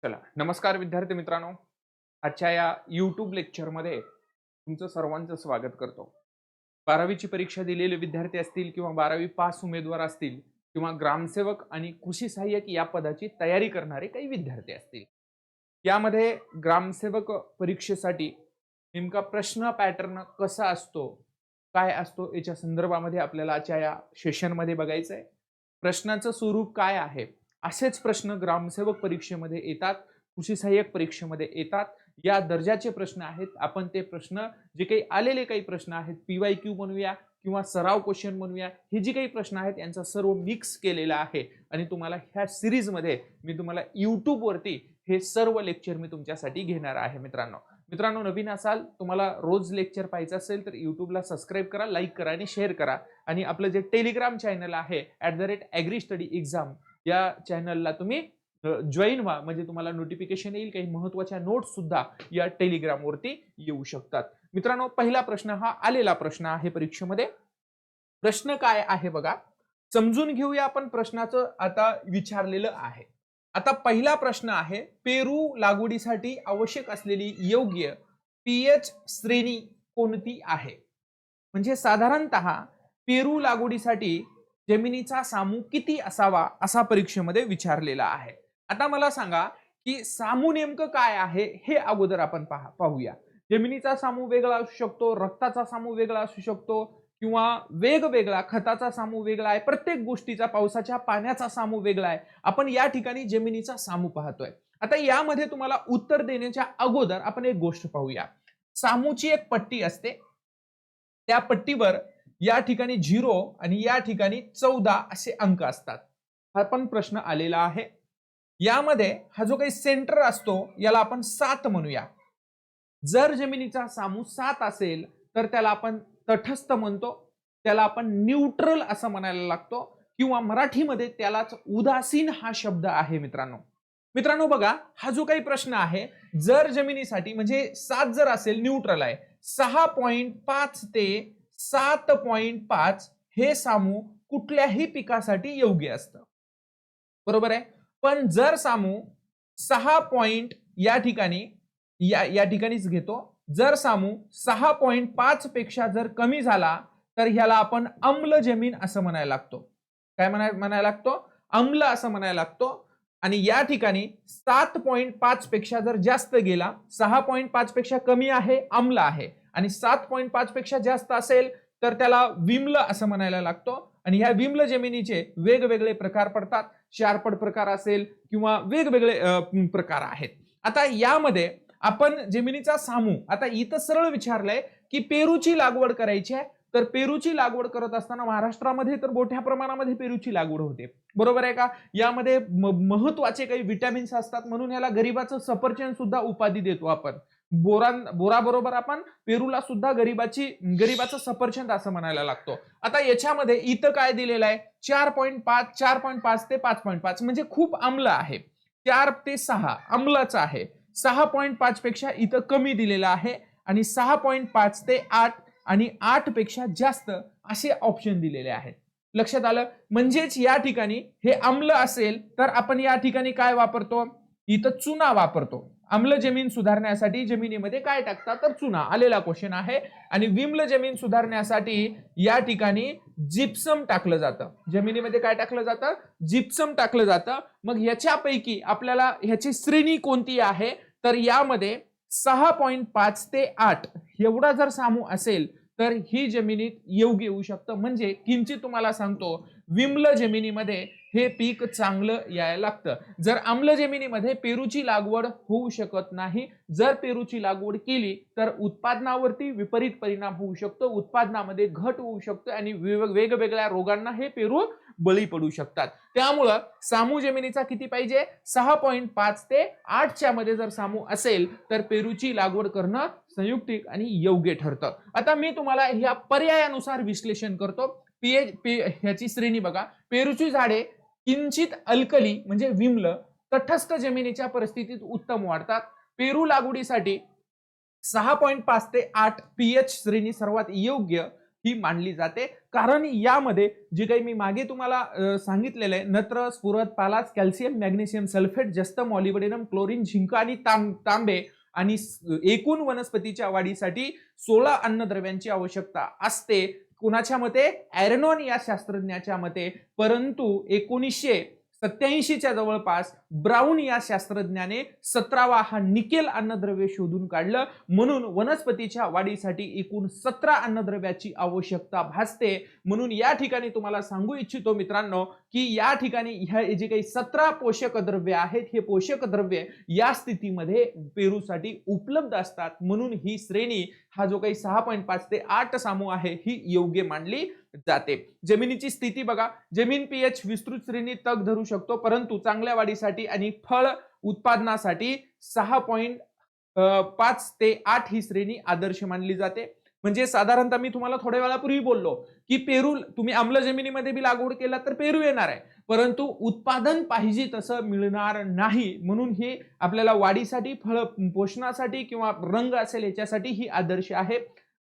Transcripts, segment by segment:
चला, नमस्कार विद्यार्थी मित्रांनो. आजच्या या YouTube लेक्चरमध्ये तुमचं सर्वांचं स्वागत करतो. 12वी ची परीक्षा दिलेले विद्यार्थी असतील किंवा 12वी पास उमेदवार असतील किंवा ग्रामसेवक आणि कृषी सहाय्यक या पदाची तयारी करणारे काही विद्यार्थी असतील. यामध्ये ग्रामसेवक परीक्षेसाठी नेमका प्रश्न पॅटर्न कसा असतो, काय असतो याच्या संदर्भामध्ये आपल्याला आजच्या या सेशनमध्ये बघायचं आहे. प्रश्नाचं स्वरूप काय आहे, असेच प्रश्न ग्रामसेवक परीक्षेमध्ये येतात, कृषी सहाय्यक परीक्षेमध्ये येतात. या दर्जाचे प्रश्न आहेत. आपण ते प्रश्न जे काही आलेले काही प्रश्न आहेत PYQ म्हणूया किंवा सराव क्वेश्चन म्हणूया, हे जे काही प्रश्न आहेत यांचा सर्व मिक्स केलेला आहे आणि तुम्हाला ह्या सिरीजमध्ये मी तुम्हाला YouTube वरती हे सर्व लेक्चर मी तुमच्यासाठी घेणार आहे. मित्रांनो नवीन असाल, तुम्हाला रोज लेक्चर पाहायचं असेल तर YouTubeला सबस्क्राईब करा, लाईक करा आणि शेअर करा. आणि आपलं जे टेलिग्राम चॅनल आहे @agristudyexam या चॅनलला तुम्ही जॉईन व्हा, म्हणजे तुम्हाला नोटिफिकेशन येईल. काही महत्त्वाच्या नोट्स सुद्धा या टेलिग्राम वरती येऊ शकतात. मित्रांनो, पहिला प्रश्न हा आलेला प्रश्न आहे परीक्षेमध्ये. प्रश्न काय आहे बघा, समजून घेऊया आपण. प्रश्नाचं आता विचारलेलं आहे. आता पहिला प्रश्न आहे, पेरू लागवडीसाठी आवश्यक असलेली योग्य पीएच श्रेणी कोणती आहे? म्हणजे साधारणतः पेरू लागवडीसाठी जमिनीचा सामू किती असावा असा परीक्षेमध्ये विचारलेला आहे. आता मला सांगा की सामू नेमकं काय आहे हे अगोदर आपण पाहूया. जमिनीचा सामू वेगळा असू शकतो, रक्ताचा सामू वेगळा असू शकतो किंवा वेगवेगळा खताचा सामू वेगळा आहे. प्रत्येक गोष्टीचा, पावसाच्या पाण्याचा सामू वेगळा आहे. आपण या ठिकाणी जमिनीचा सामू पाहतोय. आता यामध्ये तुम्हाला उत्तर देण्याच्या अगोदर आपण एक गोष्ट पाहूया. सामूची एक पट्टी असते, त्या पट्टीवर या ठिकाणी 0 आणि या ठिकाणी 14 असे अंक असतात. हा पण प्रश्न आलेला आहे. यामध्ये हा जो काही सेंटर असतो याला आपण 7 म्हणूया. जर जमिनीचा सामू 7 असेल तर त्याला आपण तटस्थ म्हणतो, त्याला आपण न्यूट्रल असं म्हणायला लागतो किंवा मराठीमध्ये त्यालाच उदासीन हा शब्द आहे. मित्रांनो बघा, हा जो काही प्रश्न आहे, जर जमिनीसाठी म्हणजे 7 जर असेल, न्यूट्रल आहे, 6.5 ते 7.5 हे सामू कुठल्याही पिकासाठी योग्य असतं, बरोबर आहे. पण जर सामू 6 या ठिकाणी या ठिकाणीच घेतो, जर सामू 6.5 पेक्षा जर कमी झाला तर ह्याला आपण आम्ल जमीन असं म्हणायला लागतो. काय म्हणायला लागतो? आम्ल असं म्हणायला लागतो. आणि या ठिकाणी 7.5 पेक्षा जर जास्त गेला, 6.5 पेक्षा कमी आहे आम्ल आहे, आणि 7.5 पेक्षा जास्त असेल तर त्याला विम्ल असं म्हणायला लागतो. आणि ह्या विम्ल जमिनीचे वेगवेगळे प्रकार पडतात. शारपड प्रकार असेल किंवा वेगवेगळे प्रकार आहेत. आता यामध्ये आपण जमिनीचा सामू, आता इथं सरळ विचारलंय की पेरूची लागवड करायची आहे, तर पेरूची लागवड करत असताना महाराष्ट्रामध्ये तर मोठ्या प्रमाणामध्ये पेरूची लागवड होते, बरोबर आहे का. यामध्ये महत्वाचे काही विटॅमिन्स असतात, म्हणून याला गरीबाचं सफरचंद सुद्धा उपाधी देतो आपण. बोरा बरोबर आपण पेरूला सुद्धा गरीबाचं सफरचंद असं म्हणायला लागतो. आता याच्यामध्ये इथं काय दिलेलं आहे, 4.5 ते 5.5 म्हणजे खूप आम्ल आहे. 4 ते 6 आम्लाचं आहे, 6.5 पेक्षा इथं कमी दिलेलं आहे, आणि 6.5 ते 8 आणि 8 पेक्षा जास्त असे ऑप्शन दिलेले आहेत. लक्षात आलं? म्हणजेच या ठिकाणी हे आम्ल असेल तर आपण या ठिकाणी काय वापरतो, इथं चुना वापरतो. आम्ल जमीन सुधारण्यासाठी जमिनीमध्ये काय टाकतात, तर चुना. आलेला क्वेश्चन आहे. आणि विम्ल जमीन सुधारण्यासाठी या ठिकाणी जिप्सम टाकलं जातं. जमिनीमध्ये काय टाकलं जातं, जिप्सम टाकलं जातं. मग याच्यापैकी आपल्याला ह्याची श्रेणी कोणती आहे, तर यामध्ये 6.5 ते 8 एवढा जर सामू असेल तर ही जमिनीत योग्य येऊ शकतं. म्हणजे किंचित तुम्हाला सांगतो, विम्ल जमिनीमध्ये हे पीक चांगलं यायला लागतं. जर आम्ल जमिनीमध्ये पेरूची लागवड होऊ शकत नाही. जर पेरूची लागवड केली तर उत्पादनावरती विपरीत परिणाम होऊ शकतो, उत्पादनामध्ये घट होऊ शकतो आणि वेगवेगळ्या रोगांना हे पेरू बळी पडू शकतात. त्यामुळं सामू जमिनीचा किती पाहिजे, 6.5 ते 8च्या मध्ये जर सामू असेल तर पेरूची लागवड करणं संयुक्तिक आणि योग्य ठरतं. आता मी तुम्हाला ह्या पर्यायानुसार विश्लेषण करतो. ह्याची श्रेणी बघा. पेरूची झाडे किंचित अल्कली म्हणजे विम्ल तटस्थ जमिनीच्या परिस्थितीत उत्तम वाढतात. पेरू लागवडीसाठी 6.5 ते 8 पीएच श्रेणी सर्वात योग्य. ही मानली जाते, कारण यामध्ये जे काही मी मागे तुम्हाला सांगितलेलं आहे, नत्र, स्फुरद, पालाश, कॅल्शियम, मॅग्नेशियम सल्फेट, जस्त, मॉलिब्डेनम, क्लोरीन, झिंक आणि तांबे आणि एकूण वनस्पतीच्या वाढीसाठी 16 अन्नद्रव्यांची आवश्यकता असते. कुणाच्या मते? ॲरनॉन या शास्त्रज्ञाच्या मते. परंतु 1987च्या जवळपास ब्राऊन या शास्त्रज्ञाने 17वा हा निकेल अन्नद्रव्य शोधून काढलं, म्हणून वनस्पतीच्या वाढीसाठी एकूण 17 अन्नद्रव्याची आवश्यकता भासते. म्हणून या ठिकाणी तुम्हाला सांगू इच्छितो मित्रांनो की या ठिकाणी ह्या जे काही 17 पोषक द्रव्य आहेत, हे पोषक द्रव्य या स्थितीमध्ये पेरूसाठी उपलब्ध असतात. म्हणून ही श्रेणी, हा जो काही 6.5 ते 8 सामू आहे, ही योग्य मानली जाते. जमिनीची स्थिती बघा, जमीन पीएच विस्तृत श्रेणी तग धरू शकतो, परंतु चांगल्या वाढीसाठी आणि फळ उत्पादनासाठी 6.5 ते 8 ही श्रेणी आदर्श मानली जाते. म्हणजे साधारणतः मी तुम्हाला थोड्या वेळापूर्वी बोललो की पेरू तुम्ही आम्ल जमिनीमध्ये बी लागवड केला तर पेरू येणार आहे, परंतु उत्पादन पाहिजे तसं मिळणार नाही. म्हणून हे आपल्याला वाढीसाठी, फळ पोषणासाठी किंवा रंग असेल याच्यासाठी ही आदर्श आहे.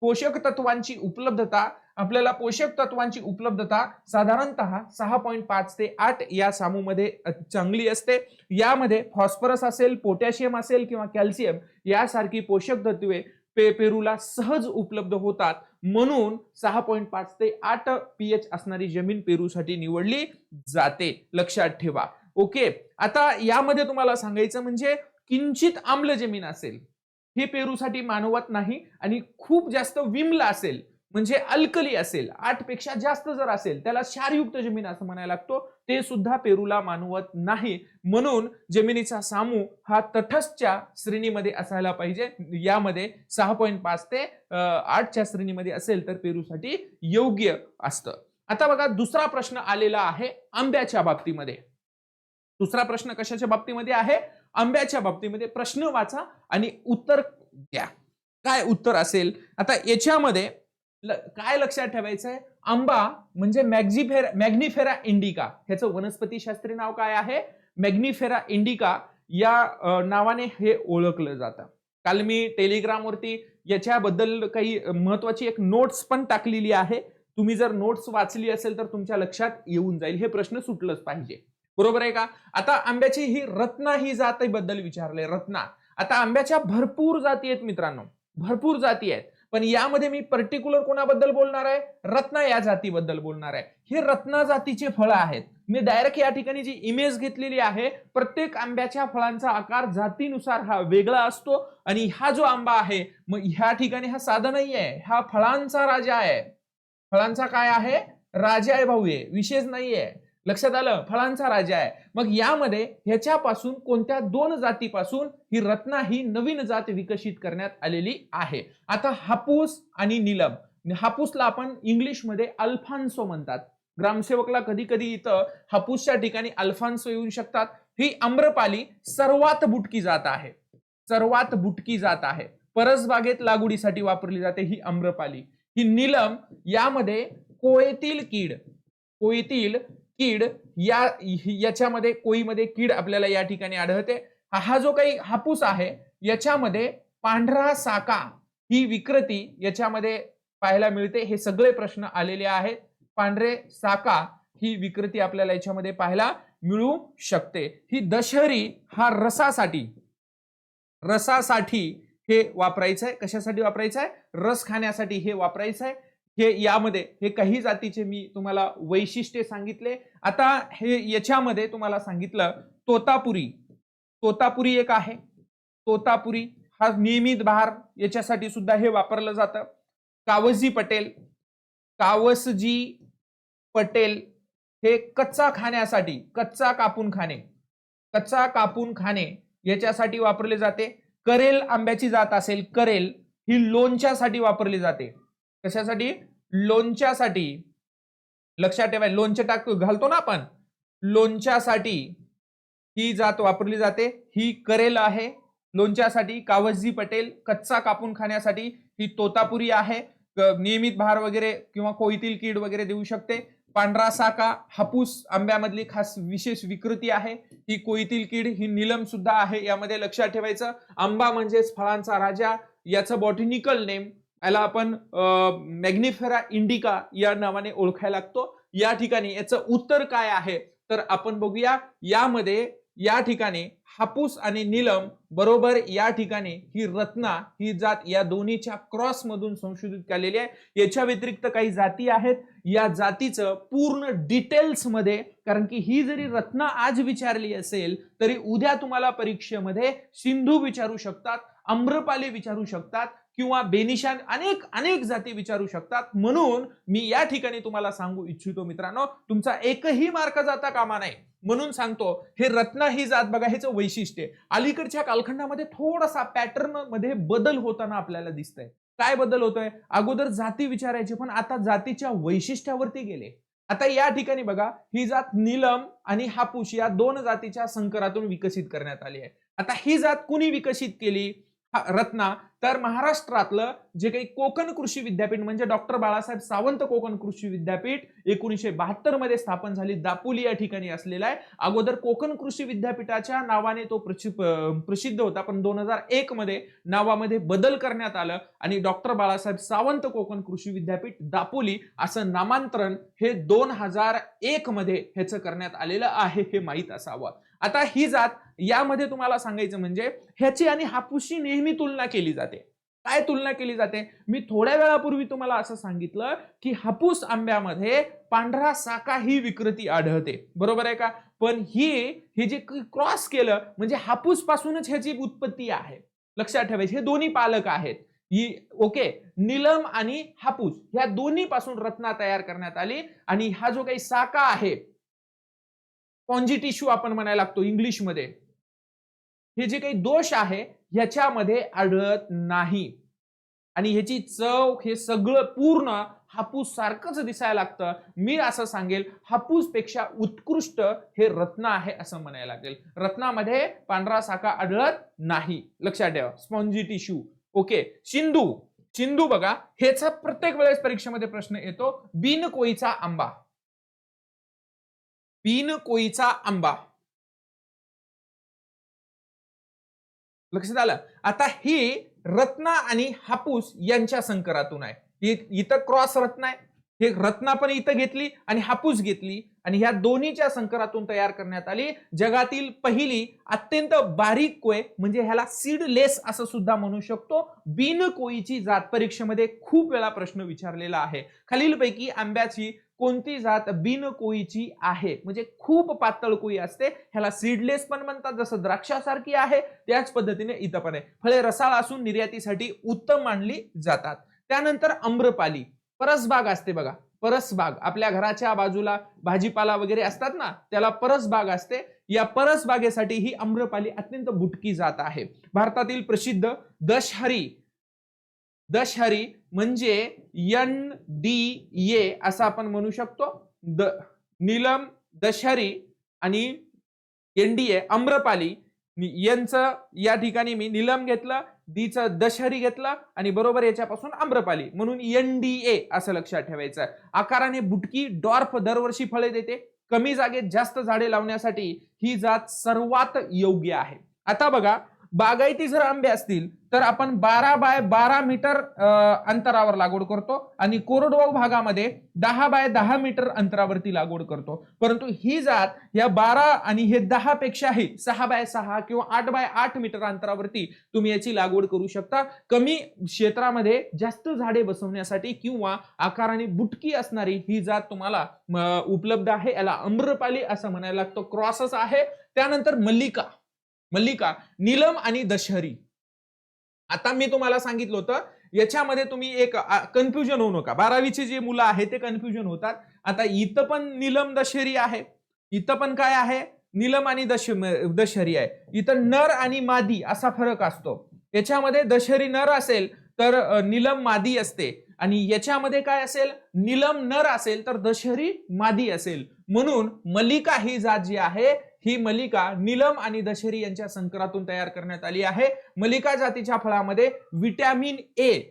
पोषक तत्वांची उपलब्धता, आपल्याला पोषक तत्वांची उपलब्धता साधारणतः 6.5 ते 8 या सामूमध्ये चांगली असते. यामध्ये फॉस्फरस असेल, पोटॅशियम असेल किंवा कॅल्शियम यासारखी पोषक तत्वे पेरूला सहज उपलब्ध होतात. म्हणून 6.5 ते 8 पीएच असणारी जमीन पेरूसाठी निवडली जाते, लक्षात ठेवा. ओके, आता यामध्ये तुम्हाला सांगायचं म्हणजे किंचित आम्ल जमीन असेल हे पेरूसाठी मानवत नाही, आणि खूप जास्त विम्ल असेल म्हणजे अल्कली असेल, 8 पेक्षा जास्त जर असेल त्याला क्षारयुक्त जमीन असं म्हणायला लागतो, ते सुद्धा पेरूला मानवत नाही. म्हणून जमिनीचा सामू हा तटस्थच्या श्रेणीमध्ये असायला पाहिजे. यामध्ये 6.5 ते 8च्या श्रेणीमध्ये असेल तर पेरूसाठी योग्य असतं. आता बघा, दुसरा प्रश्न आलेला आहे आंब्याच्या बाबतीमध्ये. दुसरा प्रश्न कशाच्या बाबतीमध्ये आहे? आंब्याच्या बाबतीमध्ये. प्रश्न वाचा आणि उत्तर द्या. काय उत्तर असेल? आता याच्यामध्ये काय लक्षात ठेवायचं आहे? आंबा म्हणजे मॅग्निफेरा इंडिका, ह्याचं वनस्पती शास्त्रीय नाव काय आहे? मॅग्निफेरा इंडिका या नावाने हे ओळखलं जातं. काल मी टेलिग्रामवरती याच्याबद्दल काही महत्वाची एक नोट्स पण टाकलेली आहे. तुम्ही जर नोट्स वाचली असेल तर तुमच्या लक्षात येऊन जाईल, हे प्रश्न सुटलंच पाहिजे. बरोबर आहे का? आता आंब्याची ही रत्ना ही जातीबद्दल विचारले. रत्ना, आता आंब्याच्या भरपूर जाती आहेत मित्रांनो, भरपूर जाती आहेत, पण यामध्ये मी पर्टिक्युलर कोणाबद्दल बोलणार आहे? रत्ना या जातीबद्दल बोलणार आहे. हे रत्ना जातीचे फळं आहेत. मी डायरेक्ट या ठिकाणी जी इमेज घेतलेली आहे, प्रत्येक आंब्याच्या फळांचा आकार जातीनुसार हा वेगळा असतो. आणि हा जो आंबा आहे, मग ह्या ठिकाणी हा साधा नाही आहे, हा फळांचा राजा आहे. फळांचा काय आहे? राजा आहे भाऊ, आहे विशेष नाहीये. लक्षात आलं? फळांचा राजा आहे. मग यामध्ये ह्याच्यापासून कोणत्या 2 जातीपासून ही रत्ना ही नवीन जात विकसित करण्यात आलेली आहे. आता हापूस आणि नीलम. हापूसला आपण इंग्लिशमध्ये अल्फान्सो म्हणतात. ग्रामसेवकला कधी कधी इथं हापूसच्या ठिकाणी अल्फान्सो येऊ शकतात. ही आम्रपाली सर्वात बुटकी जात आहे, सर्वात बुटकी जात आहे. परसबागेत लागवडीसाठी वापरली जाते ही आम्रपाली. ही नीलम, यामध्ये कोळेतील कीड याच्यामध्ये कोळीमध्ये कीड आपल्याला या ठिकाणी आढळते. हा जो काही हापूस आहे याच्यामध्ये पांढरा साका ही विकृती याच्यामध्ये पाहायला मिळते. हे सगळे प्रश्न आलेले आहेत. पांढरे साका ही विकृती आपल्याला याच्यामध्ये पाहायला मिळू शकते. ही दशहरी हा रसासाठी हे वापरायचं आहे. कशासाठी वापरायचं आहे? रस खाण्यासाठी हे वापरायचं आहे. हे यामध्ये हे काही जातीचे मी तुम्हाला वैशिष्ट्ये सांगितले. आता हे याच्यामध्ये तुम्हाला सांगितलं तोतापुरी एक आहे. तोतापुरी हा नियमित बहार याच्यासाठी सुद्धा हे वापरलं जातं. कावसजी पटेल हे कच्चा खाण्यासाठी, कच्चा कापून खाणे याच्यासाठी वापरले जाते. करेल आंब्याची जात असेल, करेल ही लोणच्यासाठी वापरली जाते. कशासाठी? लोणच्यासाठी. लक्षात ठेवा, लोणचे घालतो ना आपण, लोणच्यासाठी ही जात वापरली जाते. ही करेल आहे लोणच्यासाठी. कावसजी पटेल कच्चा कापून खाण्यासाठी. ही तोतापुरी आहे, नियमित बहार वगैरे किंवा कोळीतील कीड वगैरे देऊ शकते. पांढरा साका हापूस आंब्यामधली खास विशेष विकृती आहे. ही कोळीतील कीड, ही नीलम सुद्धा आहे यामध्ये. लक्षात ठेवायचं, आंबा म्हणजेच फळांचा राजा. याचं बॉटॅनिकल नेम याला आपण मॅग्निफेरा इंडिका या नावाने ओळखायला लागतो. या ठिकाणी याचं उत्तर काय आहे तर आपण बघूया. यामध्ये या ठिकाणी हापूस आणि नीलम बरोबर या ठिकाणी ही रत्ना ही जात या दोन्हीच्या क्रॉस मधून संशोधित केलेली आहे. याच्या व्यतिरिक्त काही जाती आहेत, या जातीचं पूर्ण डिटेल्स मध्ये, कारण की ही जरी रत्ना आज विचारली असेल तरी उद्या तुम्हाला परीक्षेमध्ये सिंधू विचारू शकतात, आम्रपाली विचारू शकतात किंवा बेनिशान अनेक अनेक जाती विचारू शकतात. म्हणून मी या ठिकाणी तुम्हाला सांगू इच्छितो मित्रांनो, तुमचा एकही मार्क जाता कामा नये म्हणून सांगतो. हे रत्ना ही जात बघा, ह्याचं वैशिष्ट्य अलीकडच्या कालखंडामध्ये थोडासा पॅटर्न मध्ये बदल होताना आपल्याला दिसतंय. काय बदल होतोय? अगोदर जाती विचारायचे पण आता जातीच्या वैशिष्ट्यावरती गेले. आता या ठिकाणी बघा, ही जात नीलम आणि हापूस या दोन जातीच्या संकरातून विकसित करण्यात आली आहे. आता ही जात कुणी विकसित केली रत्ना? तर महाराष्ट्रातलं जे काही कोकण कृषी विद्यापीठ म्हणजे डॉक्टर बाळासाहेब सावंत कोकण कृषी विद्यापीठ 1972 मध्ये स्थापन झाली, दापोली या ठिकाणी असलेला आहे. अगोदर कोकण कृषी विद्यापीठाच्या नावाने तो प्रसिद्ध होता, पण 2001 मध्ये नावामध्ये बदल करण्यात आलं आणि डॉक्टर बाळासाहेब सावंत कोकण कृषी विद्यापीठ दापोली असं नामांतरण हे 2001 मध्ये ह्याचं करण्यात आलेलं आहे, हे माहीत असावं. आता ही जात यामध्ये तुम्हाला सांगायचं म्हणजे ह्याची आणि हापूसची नेहमी तुलना केली जाते. काय तुलना केली जाते? मी थोड्या वेळापूर्वी तुम्हाला असं सांगितलं की हापूस आंब्यामध्ये पांढरा साका ही विकृती आढळते, बरोबर आहे का? पण हे जे क्रॉस केलं म्हणजे हापूस पासूनच ह्याची उत्पत्ती आहे. लक्षात ठेवायचे, हे दोन्ही पालक आहेत. ही ओके, नीलम आणि हापूस ह्या दोन्ही पासून रत्ना तयार करण्यात आली आणि हा जो काही साका आहे, स्पॉन्जी टिश्यू आपण म्हणायला लागतो इंग्लिश मध्ये, हे जे काही दोष आहे ह्याच्यामध्ये आढळत नाही आणि ह्याची चव हे सगळं पूर्ण हापूस सारखंच दिसायला लागतं. मी असं सांगेल हापूस पेक्षा उत्कृष्ट हे रत्ना आहे असं म्हणायला लागेल. रत्नामध्ये पांढरा साका आढळत नाही, लक्षात ठेवा. Spongy tissue. Okay, Sindhu. Sindhu बघा, ह्याचा प्रत्येक वेळेस परीक्षेमध्ये प्रश्न येतो. बिनकोईचा आंबा. बिनकोईचा आंबा लक्षात आलं. आता ही रत्ना आणि हापूस यांच्या संकरातून आहे. इथं क्रॉस रत्ना आहे, हे रत्ना पण इथं घेतली आणि हापूस घेतली आणि ह्या दोन्हीच्या संकरातून तयार करण्यात आली जगातील पहिली अत्यंत बारीक कोय, म्हणजे ह्याला सीडलेस असं सुद्धा म्हणू शकतो, बिनकोईची जात. परीक्षेमध्ये खूप वेळा प्रश्न विचारलेला आहे. खालीलपैकी आंब्याची कोणती जात बिनकोईची आहे? म्हणजे खूप पातळ कोई असते, ह्याला सीडलेस पण म्हणतात, जसं द्राक्षासारखी आहे त्याच पद्धतीने इथं पण आहे. फळे रसाळ असून निर्यातीसाठी उत्तम मानली जातात. त्यानंतर आम्रपाली. परसबाग असते बघा, परसबाग आपल्या घराच्या बाजूला भाजीपाला वगैरे असतात ना, त्याला परसबाग असते. या परसबागेसाठी ही आम्रपाली अत्यंत बुटकी जात आहे. भारतातील प्रसिद्ध दशहरी, दशहरी म्हणजे NDA असं आपण म्हणू शकतो. नीलम, दशहरी आणि NDA आम्रपाली यांचं या ठिकाणी मी नीलम घेतलं, डीचं दशहरी घेतलं आणि बरोबर याच्यापासून आम्रपाली म्हणून NDA असं लक्षात ठेवायचं. आकाराने बुटकी, डॉर्फ दरवर्षी फळे देते. कमी जागेत जास्त झाडे लावण्यासाठी ही जात सर्वात योग्य आहे. आता बघा, बागायती जर आंबे असतील तर आपण 12 बाय 12 मीटर अंतरावर लागवड करतो आणि कोरडवाहू भागामध्ये 10 बाय 10 मीटर अंतरावरती लागवड करतो. परंतु ही जात या 12 आणि हे 10 पेक्षाही 6 बाय 6 किंवा 8 बाय 8 मीटर अंतरावरती तुम्ही याची लागवड करू शकता. कमी क्षेत्रामध्ये जास्त झाडे बसवण्यासाठी किंवा आकाराने बुटकी असणारी ही जात तुम्हाला उपलब्ध आहे. याला आम्रपाली असं म्हणायला लागतो, क्रॉसच आहे. त्यानंतर मल्लिका. मल्लिका, नीलम आणि दशहरी. आता मी तुम्हाला सांगितलं होतं याच्यामध्ये तुम्ही एक कन्फ्युजन होऊ नका. 12वीची जी मुलं आहेत ते कन्फ्युजन होतात. आता इथं पण नीलम दशहरी आहे, इथं पण काय आहे नीलम आणि दशहरी आहे. इथं नर आणि मादी असा फरक असतो. याच्यामध्ये दशहरी नर असेल तर नीलम मादी असते आणि याच्यामध्ये काय असेल, नीलम नर असेल तर दशहरी मादी असेल. म्हणून मल्लिका ही जात जी आहे ही मल्लिका नीलम आणि दशहरी यांच्या संकरातून तयार करण्यात आली आहे. मल्लिका जातीच्या फळामध्ये विटॅमिन ए,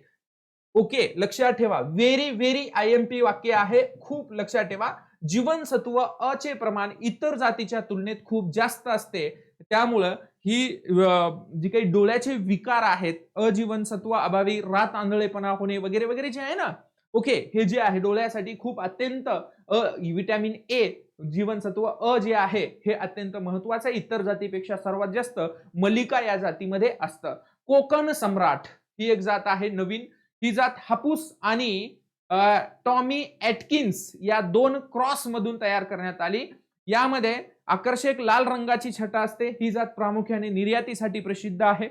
ओके लक्षात ठेवा, व्हेरी व्हेरी IMP वाक्य आहे, खूप लक्षात ठेवा. जीवनसत्व अ चे प्रमाण इतर जातीच्या तुलनेत खूप जास्त असते. त्यामुळं ही जी काही डोळ्याचे विकार आहेत, अजीवनसत्व अभावी, रात आंधळेपणा होणे वगैरे वगैरे जे आहे ना, ओके, हे जे आहे डोळ्यासाठी खूप अत्यंत व्हिटॅमिन ए जीवनसत्व अ जे आहे हे अत्यंत महत्वाचं आहे. इतर जातीपेक्षा सर्वात जास्त मलिका या जातीमध्ये असतं. कोकण सम्राट ही एक जात आहे नवीन. ही जात हापूस आणि टॉमी एटकिन्स या 2 क्रॉस मधून तयार करण्यात आली. यामध्ये आकर्षक लाल रंगाची छटा असते. ही जात प्रामुख्याने निर्यातीसाठी प्रसिद्ध आहे.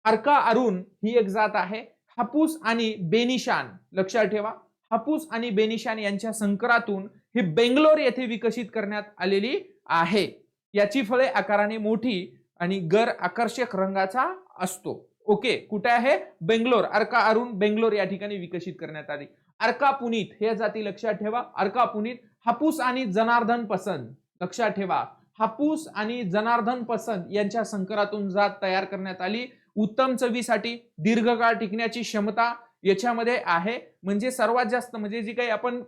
अर्का अरुण ही एक जात आहे. हापूस आणि बेनिशान लक्षात ठेवा. हापूस आणि बेनिशान यांच्या संकरातून ही बेंगलोर येथे विकसित करण्यात आलेली आहे. याची फळे आकाराने मोठी आणि गर आकर्षक रंगाचा असतो. ओके, कुठे आहे? बेंगलोर. अर्का अरुण बेंगलोर या ठिकाणी विकसित करण्यात आली. अर्का पुनीत हे जाती लक्षात ठेवा. अर्का पुनीत हापूस आणि जनार्दन पसंत लक्षात ठेवा. हापूस आणि जनार्दन पसंत यांच्या संकरातून जात तयार करण्यात आली. उत्तम चवीसाठी, दीर्घकाळ टिकण्याची क्षमता याच्यामध्ये आहे. म्हणजे सर्वात जास्त म्हणजे जी काही आपण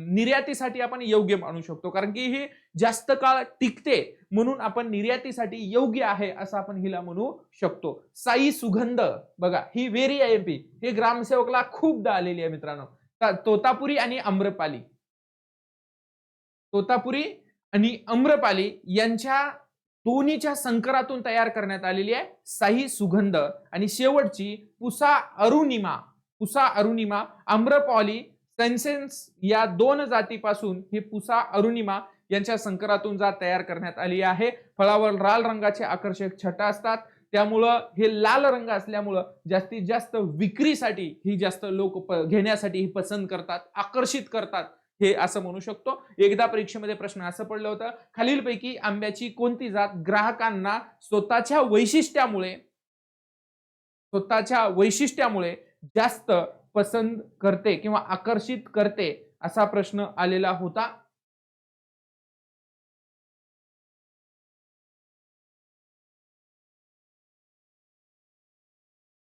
निर्यातीसाठी आपण योग्य मानू शकतो, कारण की ही जास्त काळ टिकते म्हणून आपण निर्यातीसाठी योग्य आहे असं आपण हिला म्हणू शकतो. साई सुगंध बघा, ही व्हेरी आयएमपी हे ग्रामसेवकला खूपदा आलेली आहे मित्रांनो. तोतापुरी आणि आम्रपाली, तोतापुरी आणि आम्रपाली यांच्या दोन्हीच्या संकरातून तयार करण्यात आलेली आहे साई सुगंध. आणि शेवटची पुसा अरुणिमा, पुसा अरुणिमा आम्रपाली सेन्सेन्स या 2 जातीपासून ही पुसा अरुणिमा यांच्या संकरातून जात तयार करण्यात आली आहे. फळावर लाल रंगाचे आकर्षक छटा असतात. त्यामुळं हे लाल रंग असल्यामुळं जास्तीत जास्त विक्रीसाठी ही जास्त लोक घेण्यासाठी ही पसंत करतात, आकर्षित करतात हे असं म्हणू शकतो. एकदा परीक्षेमध्ये प्रश्न असं पडलं होतं, खालीलपैकी आंब्याची कोणती जात ग्राहकांना स्वतःच्या वैशिष्ट्यामुळे जास्त पसंत करते किंवा आकर्षित करते, असा प्रश्न आलेला होता.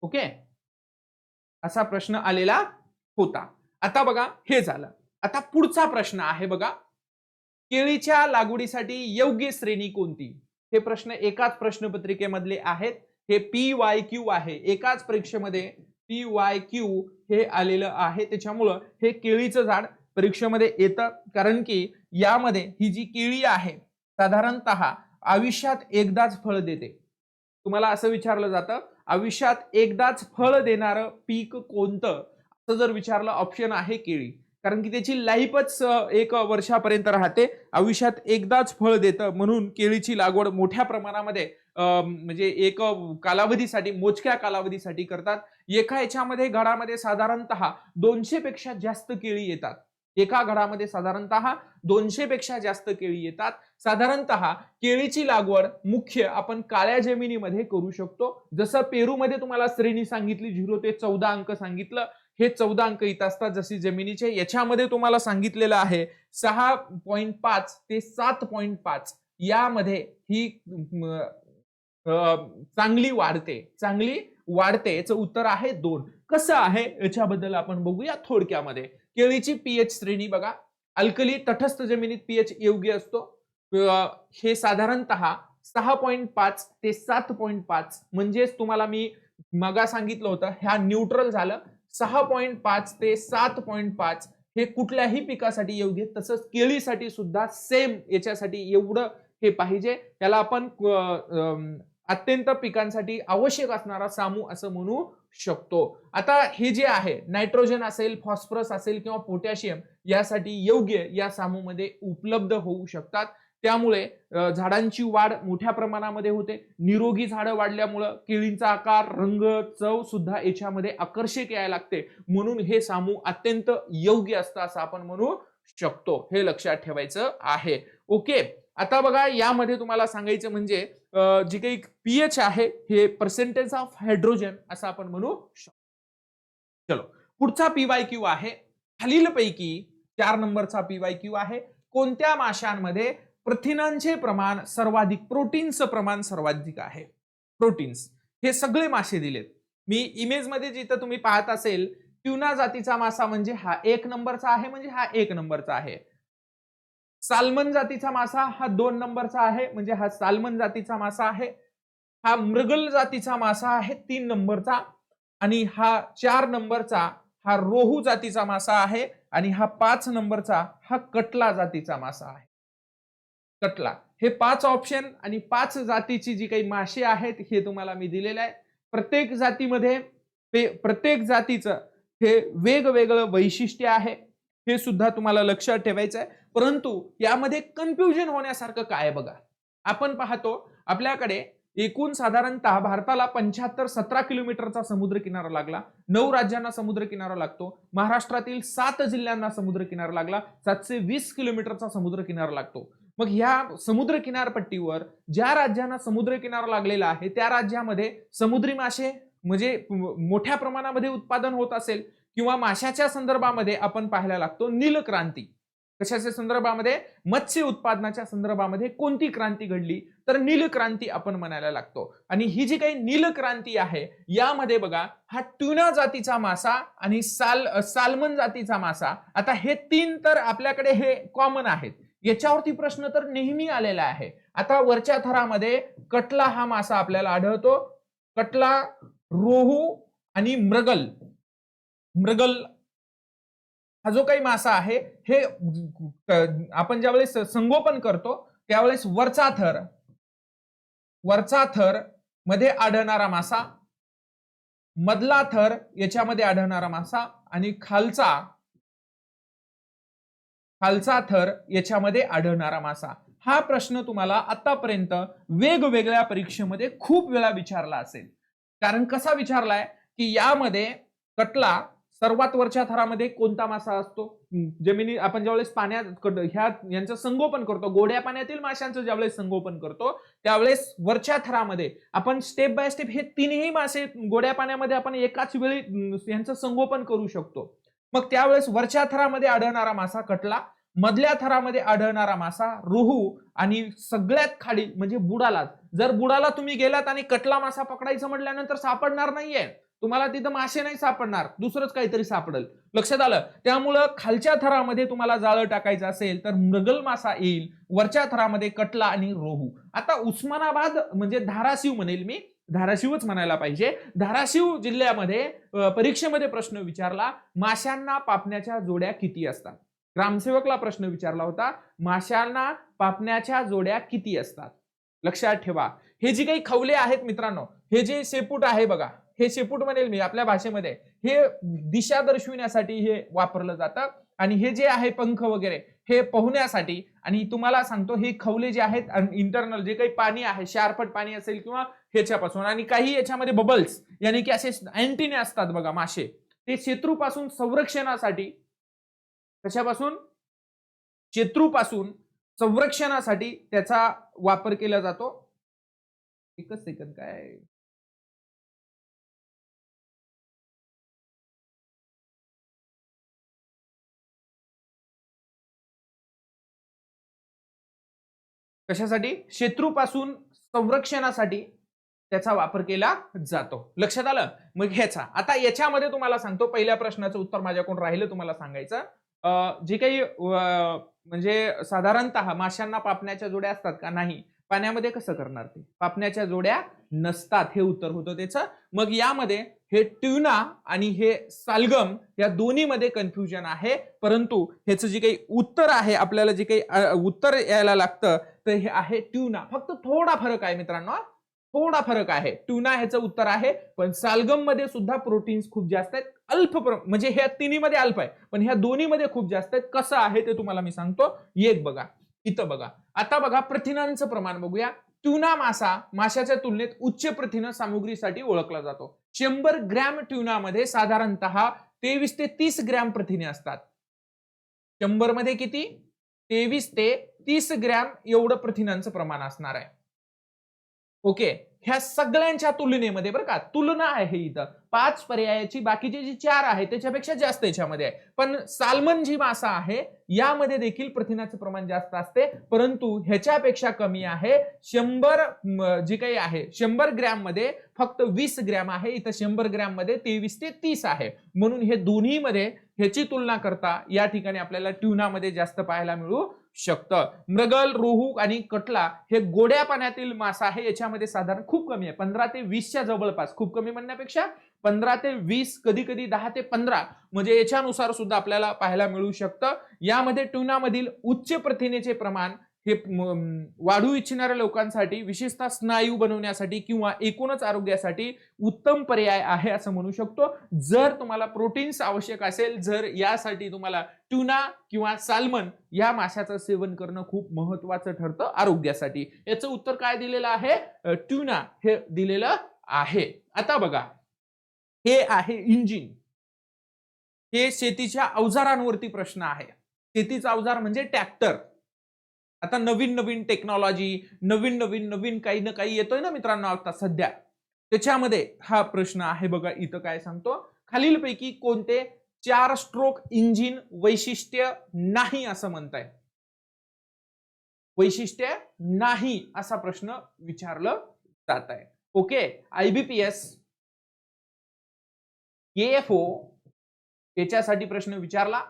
ओके, असा प्रश्न आलेला होता. आता बघा हे झालं. आता पुढचा प्रश्न आहे बघा, केळीच्या लागवडीसाठी योग्य श्रेणी कोणती? हे प्रश्न एकाच प्रश्नपत्रिकेमधले आहेत. हे PYQ आहे. एकाच परीक्षेमध्ये PYQ हे आलेलं आहे. त्याच्यामुळं हे केळीचं झाड परीक्षेमध्ये येतं, कारण की यामध्ये ही जी केळी आहे साधारणतः आयुष्यात एकदाच फळ देते. तुम्हाला असं विचारलं जातं, आयुष्यात एकदाच फळ देणारं पीक कोणतं असं जर विचारलं, ऑप्शन आहे केळी. कारण की त्याची लाईफच 1 वर्षापर्यंत राहते, आयुष्यात एकदाच फळ देतं, म्हणून केळीची लागवड मोठ्या प्रमाणामध्ये म्हणजे एक कालावधीसाठी, मोजक्या कालावधीसाठी करतात. एका याच्यामध्ये घडामध्ये साधारणतः 200 पेक्षा जास्त केळी येतात. एका घडामध्ये साधारणतः 200 पेक्षा जास्त केळी येतात. साधारणतः केळीची लागवड मुख्य आपण काळ्या जमिनीमध्ये करू शकतो. जसं पेरूमध्ये तुम्हाला श्रेणी सांगितली 0 ते 14 अंक सांगितलं, हे 14 अंक इथं असतात जशी जमिनीचे. याच्यामध्ये तुम्हाला सांगितलेलं आहे 6.5 ते 7.5 यामध्ये ही चांगली वाढते. याचं उत्तर आहे 2. कसं आहे याच्याबद्दल आपण बघूया थोडक्यामध्ये. केळीची पीएच श्रेणी बघा, अल्कली तटस्थ जमिनीत पीएच योग्य असतो. हे साधारणतः 6.5 ते 7.5 म्हणजेच तुम्हाला मी मगा सांगितलं होतं, ह्या न्यूट्रल झालं. 6.5 ते 7.5 हे कुठल्याही पिकासाठी योग्य. तसंच केळीसाठी सुद्धा सेम याच्यासाठी एवढं हे पाहिजे. त्याला आपण अत्यंत पिकांसाठी आवश्यक असणारा सामू असं म्हणू शकतो. आता हे जे आहे नायट्रोजन असेल, फॉस्फरस असेल किंवा पोटॅशियम यासाठी योग्य या सामूमध्ये उपलब्ध होऊ शकतात. त्यामुळे झाडांची वाढ मोठ्या प्रमाणामध्ये होते. निरोगी झाडं वाढल्यामुळं केळींचा आकार, रंग, चव सुद्धा याच्यामध्ये आकर्षक यायला लागते. म्हणून हे सामू अत्यंत योग्य असतं असं आपण म्हणू शकतो. हे लक्षात ठेवायचं आहे. ओके, आता बघा यामध्ये तुम्हाला सांगायचं म्हणजे जी काही पीएच आहे हे पर्सेंटेज ऑफ हायड्रोजन असं आपण म्हणू शकतो. चलो, पुढचा PYQ आहे. खालीलपैकी 4 नंबरचा PYQ आहे. कोणत्या माशांमध्ये प्रथिनांचे प्रमाण सर्वाधिक, प्रोटीनचं प्रमाण सर्वाधिक आहे? प्रोटीन्स हे सगळे मासे दिलेत. मी इमेज मध्ये जिथं तुम्ही पाहत असेल, ट्यूना जातीचा मासा म्हणजे हा 1 नंबरचा आहे, म्हणजे हा 1 नंबरचा आहे. साल्मन जातीचा मासा हा 2 नंबरचा आहे, म्हणजे हा साल्मन जातीचा मासा आहे. हा मृगल जातीचा मासा आहे 3 नंबरचा, आणि हा 4 नंबरचा हा रोहू जातीचा मासा आहे, आणि हा 5 नंबरचा हा कटला जातीचा मासा आहे. कटला. हे 5 ऑप्शन आणि 5 जातीची जी काही मासे आहेत हे तुम्हाला मी दिलेले आहे. प्रत्येक जातीमध्ये प्रत्येक जातीचं हे वेगवेगळं वैशिष्ट्य आहे, हे सुद्धा तुम्हाला लक्षात ठेवायचं आहे. परंतु यामध्ये कन्फ्युजन होण्यासारखं काय बघा, आपण पाहतो आपल्याकडे एकूण साधारणतः भारताला 75-17 किलोमीटरचा समुद्र किनारा लागला, 9 राज्यांना समुद्र किनारा लागतो, महाराष्ट्रातील 7 जिल्ह्यांना समुद्र किनारा लागला, 720 किलोमीटरचा समुद्र किनारा लागतो. मग ह्या समुद्र किनारपट्टीवर ज्या राज्यांना समुद्र किनारा लागलेला आहे त्या राज्यामध्ये समुद्री मासे म्हणजे मोठ्या प्रमाणामध्ये उत्पादन होत असेल, किंवा माशाच्या संदर्भामध्ये आपण पाहायला लागतो नीलक्रांती. कशाच्या संदर्भामध्ये? मत्स्य उत्पादनाच्या संदर्भामध्ये कोणती क्रांती घडली, तर नीलक्रांती आपण म्हणायला लागतो. आणि ही जी काही नीलक्रांती आहे यामध्ये बघा, हा ट्यूना जातीचा मासा आणि साल्मन जातीचा मासा, आता हे 3 तर आपल्याकडे हे कॉमन आहेत. याच्यावरती प्रश्न तर नेहमी आलेला आहे. आता वरच्या थरामध्ये कटला हा मासा आपल्याला आढळतो. कटला, रोहू आणि मृगल हा जो काही मासा आहे, हे आपण ज्यावेळेस संगोपन करतो त्यावेळेस वरचा थर मध्ये आढळणारा मासा, मधला थर याच्यामध्ये आढळणारा मासा, आणि खालचा थर याच्यामध्ये आढळणारा मासा. हा प्रश्न तुम्हाला आतापर्यंत वेगवेगळ्या परीक्षेमध्ये खूप वेळा विचारला असेल. कारण कसा विचारलाय की यामध्ये कटला सर्वात वरच्या थरामध्ये कोणता मासा असतो, जमिनी आपण ज्यावेळेस पाण्यात यांचं संगोपन करतो, गोड्या पाण्यातील माशांचं ज्यावेळेस संगोपन करतो त्यावेळेस वरच्या थरामध्ये आपण स्टेप बाय स्टेप हे 3ही मासे गोड्या पाण्यामध्ये आपण एकाच वेळी यांचं संगोपन करू शकतो. मग त्यावेळेस वरच्या थरामध्ये आढळणारा मासा कटला, मधल्या थरामध्ये आढळणारा मासा रोहू, आणि सगळ्यात खाली म्हणजे बुडाला, जर बुडाला तुम्ही गेलात आणि कटला मासा पकडायचं म्हटल्यानंतर सापडणार नाहीये तुम्हाला, तिथं मासे नाही सापडणार, दुसरंच काहीतरी सापडेल. लक्षात आलं? त्यामुळं खालच्या थरामध्ये तुम्हाला जाळं टाकायचं असेल तर मृगल मासा येईल, वरच्या थरामध्ये कटला आणि रोहू. आता उस्मानाबाद म्हणजे धाराशिव म्हणेल मी, धाराशिवच म्हणायला पाहिजे, धाराशिव जिल्ह्यामध्ये परीक्षेमध्ये प्रश्न विचारला, माशांना पापण्याच्या जोड्या किती असतात? ग्रामसेवकला प्रश्न विचारला होता, माशांना पापण्याच्या जोड्या किती असतात? लक्षात ठेवा. हे जे काही खवले आहेत मित्रांनो, हे जे शेपूट आहे बघा, हे शेपूट म्हणेल मी आपल्या भाषेमध्ये, हे दिशा दर्शविण्यासाठी हे वापरलं जातं, आणि हे जे आहे पंख वगैरे हे पोहण्यासाठी. आणि तुम्हाला सांगतो हे खवले जे आहेत इंटरनल जे काही पाणी आहे, शारपट पाणी असेल किंवा ह्याच्यापासून, आणि काही याच्यामध्ये बबल्स यानी की असे अँटिने असतात बघा मासे, ते शत्रूपासून संरक्षणासाठी, कशापासून? शत्रूपासून संरक्षणासाठी त्याचा वापर केला जातो. एकच सेकंद, काय कशासाठी? शत्रूपासून संरक्षणासाठी त्याचा वापर केला जातो. लक्षात आलं? मग ह्याचा आता याच्यामध्ये तुम्हाला सांगतो, पहिल्या प्रश्नाचं उत्तर माझ्याकडून राहिलं तुम्हाला सांगायचं. जे काही म्हणजे साधारणतः माशांना पापण्याच्या जोड्या असतात का? नाही. पाण्यामध्ये कसं करणार ते? पापण्याच्या जोड्या नसतात, हे उत्तर होतं त्याचं. मग यामध्ये हे ट्यूना आणि हे सालगम या दोन्हीमध्ये कन्फ्युजन आहे, परंतु ह्याचं जे काही उत्तर आहे, आपल्याला जे काही उत्तर यायला लागतं तर हे आहे ट्यूना. फक्त थोडा फरक आहे मित्रांनो, थोडा फरक आहे. ट्यूना ह्याचं उत्तर आहे, पण सालगम मध्ये सुद्धा प्रोटीन्स खूप जास्त आहेत, अल्प म्हणजे ह्या तिन्हीमध्ये अल्प आहे, पण ह्या दोन्हीमध्ये खूप जास्त आहेत. कसं आहे ते तुम्हाला मी सांगतो. एक बघा, इथं बघा. आता बघा प्रथिनांचं प्रमाण बघूया. ट्यूना मासा माशाच्या तुलनेत उच्च प्रथिन सामुग्रीसाठी ओळखला जातो. 100 ग्रॅम ट्यूनामध्ये साधारणतः 23 ते 30 ग्रॅम प्रथिने असतात. 100 मध्ये किती? 23 ते 30 ग्रॅम एवढं प्रथिनांचं प्रमाण असणार आहे. ओके, ह्या सगळ्यांच्या तुलनेमध्ये बरं का, तुलना आहे इथं 5 पर्यायाची, बाकीचे जे 4 आहे त्याच्यापेक्षा जास्त याच्यामध्ये आहे. पण साल्मन जी मासा आहे यामध्ये देखील प्रथिनाचं प्रमाण जास्त असते, परंतु ह्याच्यापेक्षा कमी आहे. 100 जे काही आहे 100 ग्रॅम मध्ये फक्त 20 ग्रॅम आहे, इथं 100 ग्रॅम मध्ये 23 ते 30 आहे. म्हणून हे दोन्ही मध्ये ह्याची तुलना करता या ठिकाणी आपल्याला ट्यूनामध्ये जास्त पाहायला मिळू शकतं. मृगल, रोहू आणि कटला हे गोड्या पाण्यातील मासा आहे. याच्यामध्ये साधारण खूप कमी आहे, 15 ते 20च्या जवळपास. खूप कमी म्हणण्यापेक्षा 15 ते 20, कधी कधी 10 ते 15, म्हणजे याच्यानुसार सुद्धा आपल्याला पाहायला मिळू शकतं. यामध्ये ट्यूनामधील उच्च प्रथिनेचे प्रमाण हे वाढू इच्छिणाऱ्या लोकांसाठी, विशेषतः स्नायू बनवण्यासाठी किंवा एकूणच आरोग्यासाठी उत्तम पर्याय आहे असं म्हणू शकतो. जर तुम्हाला प्रोटीन्स आवश्यक असेल, जर यासाठी तुम्हाला ट्यूना किंवा साल्मन या माशाचं सेवन करणं खूप महत्वाचं ठरतं आरोग्यासाठी. याचं उत्तर काय दिलेलं आहे? ट्यूना हे दिलेलं आहे. आता बघा, हे आहे इंजिन. हे शेतीच्या अवजारांवरती प्रश्न आहे. शेतीचा अवजार म्हणजे ट्रॅक्टर. आता नवीन नवीन टेक्नॉलॉजी, नवीन काही ना काही येतोय ना मित्रांनो आता सध्या. त्याच्यामध्ये हा प्रश्न आहे बघा. इथं काय सांगतो, खालीलपैकी कोणते 4 स्ट्रोक इंजिन वैशिष्ट्य नाही असं म्हणताय? वैशिष्ट्य नाही असा प्रश्न विचारलं जात आहे. ओके, IBPS, AFO याच्यासाठी प्रश्न विचारला.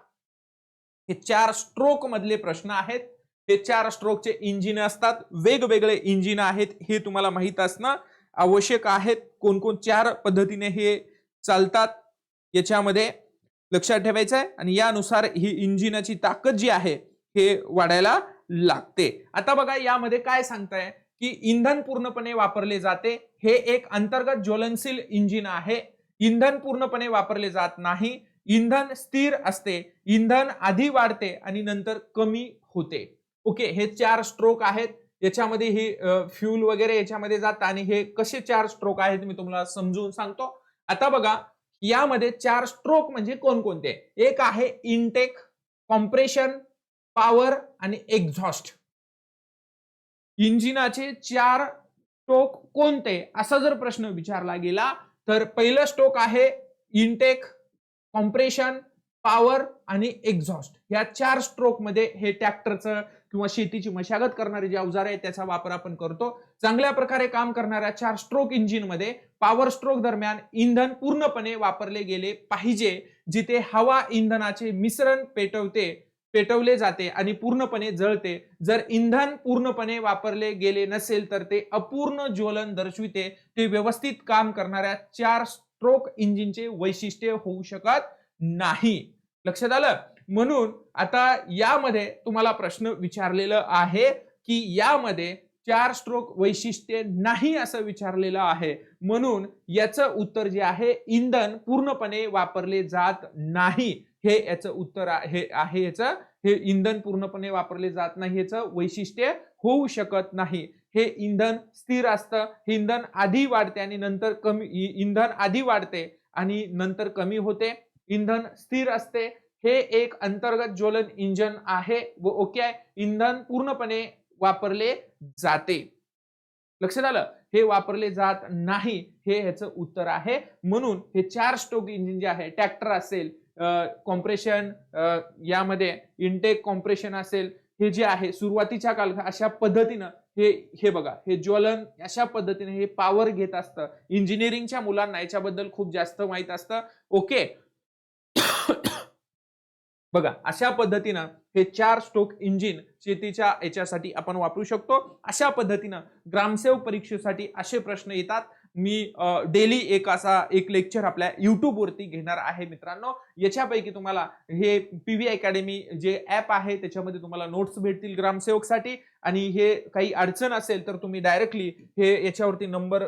हे 4 स्ट्रोक मधले प्रश्न आहेत. हे 4 स्ट्रोकचे इंजिन असतात. वेगवेगळे इंजिन आहेत हे तुम्हाला माहित असणं आवश्यक आहे. कोण 4 पद्धतीने हे चालतात याच्यामध्ये लक्षात ठेवायचं आहे. आणि यानुसार ही इंजिनाची ताकद जी आहे हे वाढायला लागते. आता बघा, यामध्ये काय सांगताय की इंधन पूर्णपणे वापरले जाते. हे एक अंतर्गत ज्वलनशील इंजिन आहे. इंधन पूर्णपणे वापरले जात नाही. इंधन स्थिर असते. इंधन आधी वाढते आणि नंतर कमी होते. ओके, हे 4 स्ट्रोक आहेत. याच्यामध्ये हे फ्यूल वगैरे याच्यामध्ये जातात. आणि हे कसे 4 स्ट्रोक आहेत मी तुम्हाला समजून सांगतो. आता बघा, यामध्ये 4 स्ट्रोक म्हणजे कोणकोणते? एक आहे इनटेक, कॉम्प्रेशन, पॉवर आणि एक्झॉस्ट. इंजिनाचे 4 स्ट्रोक कोणते असा जर प्रश्न विचारला गेला तर पहिलं स्ट्रोक आहे इनटेक, कॉम्प्रेशन, पॉवर आणि एक्झॉस्ट. या 4 स्ट्रोक मध्ये हे ट्रॅक्टरचं किंवा शेतीची मशागत करणारे जे अवजार आहेत त्याचा वापर आपण करतो. चांगल्या प्रकारे काम करणाऱ्या 4 स्ट्रोक इंजिन मध्ये पॉवर स्ट्रोक दरम्यान इंधन पूर्णपणे वापरले गेले पाहिजे. जिथे हवा इंधनाचे मिश्रण पेटवले जाते आणि पूर्णपणे जळते. जर इंधन पूर्णपणे वापरले गेले नसेल तर ते अपूर्ण ज्वलन दर्शविते. ते व्यवस्थित काम करणाऱ्या 4 स्ट्रोक इंजिनचे वैशिष्ट्य होऊ शकत नाही. लक्षात आलं? म्हणून आता यामध्ये तुम्हाला प्रश्न विचारलेला आहे की यामध्ये 4 स्ट्रोक वैशिष्ट्य नाही असं विचारलेलं आहे. म्हणून याचं उत्तर जे आहे, इंधन पूर्णपणे वापरले जात नाही, हे याचं उत्तर आहे. याचं हे इंधन पूर्णपणे वापरले जात नाही याचं वैशिष्ट्य होऊ शकत नाही. हे इंधन स्थिर असतं. हे इंधन आधी वाढते आणि नंतर कमी, इंधन आधी वाढते आणि नंतर कमी होते. इंधन स्थिर असते. हे एक अंतर्गत ज्वलन इंजिन आहे व ओके, इंधन पूर्णपणे वापरले जाते. लक्षात आलं? हे वापरले जात नाही हे ह्याचं उत्तर आहे. म्हणून हे 4 स्ट्रोक इंजिन जे आहे, ट्रॅक्टर असेल, कॉम्प्रेशन, यामध्ये इनटेक कॉम्प्रेशन असेल, हे जे आहे सुरुवातीच्या काळात अशा पद्धतीनं हे बघा, हे ज्वलन अशा पद्धतीने हे पॉवर घेत असतं. इंजिनिअरिंगच्या मुलांना याच्याबद्दल खूप जास्त माहित असतं. ओके, बघा अशा पद्धतीनं हे 4 स्ट्रोक इंजिन शेतीच्या याच्यासाठी आपण वापरू शकतो. अशा पद्धतीनं ग्रामसेवक परीक्षेसाठी असे प्रश्न येतात. मी डेली एक लेक्चर आपल्या YouTube वरती घेणार आहे मित्रांनो. याच्यापैकी तुम्हाला हे PV अकॅडमी जे ऍप आहे त्याच्यामध्ये तुम्हाला नोट्स भेटतील ग्रामसेवकसाठी. आणि हे काही अडचण असेल तर तुम्ही डायरेक्टली हे याच्यावरती नंबर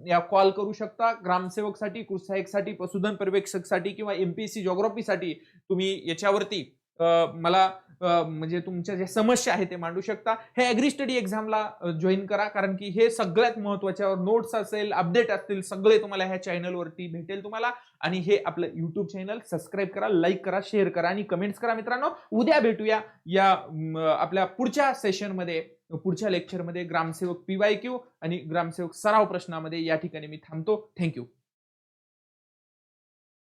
या कॉल करू शकता. ग्रामसेवकसाठी, कृषी सहाय्यकसाठी, पशुधन पर्यवेक्षकसाठी किंवा MPSC जिओग्राफीसाठी तुम्ही याच्यावरती मला म्हणजे तुमच्या ज्या समस्या आहेत ते मांडू शकता. हे ऍग्री स्टडी एक्झामला जॉईन करा, कारण की हे सगळ्यात महत्त्वाच्यावर नोट्स असेल, अपडेट असतील, सगळे तुम्हाला ह्या चॅनलवरती भेटेल तुम्हाला. आणि हे आपलं YouTube चॅनल सबस्क्राईब करा, लाईक करा, शेअर करा आणि कमेंट्स करा मित्रांनो. उद्या भेटूया या आपल्या पुढच्या सेशनमध्ये, पुढच्या लेक्चरमध्ये ग्रामसेवक PYQ आणि ग्रामसेवक सराव प्रश्नामध्ये. या ठिकाणी मी थांबतो. थँक्यू.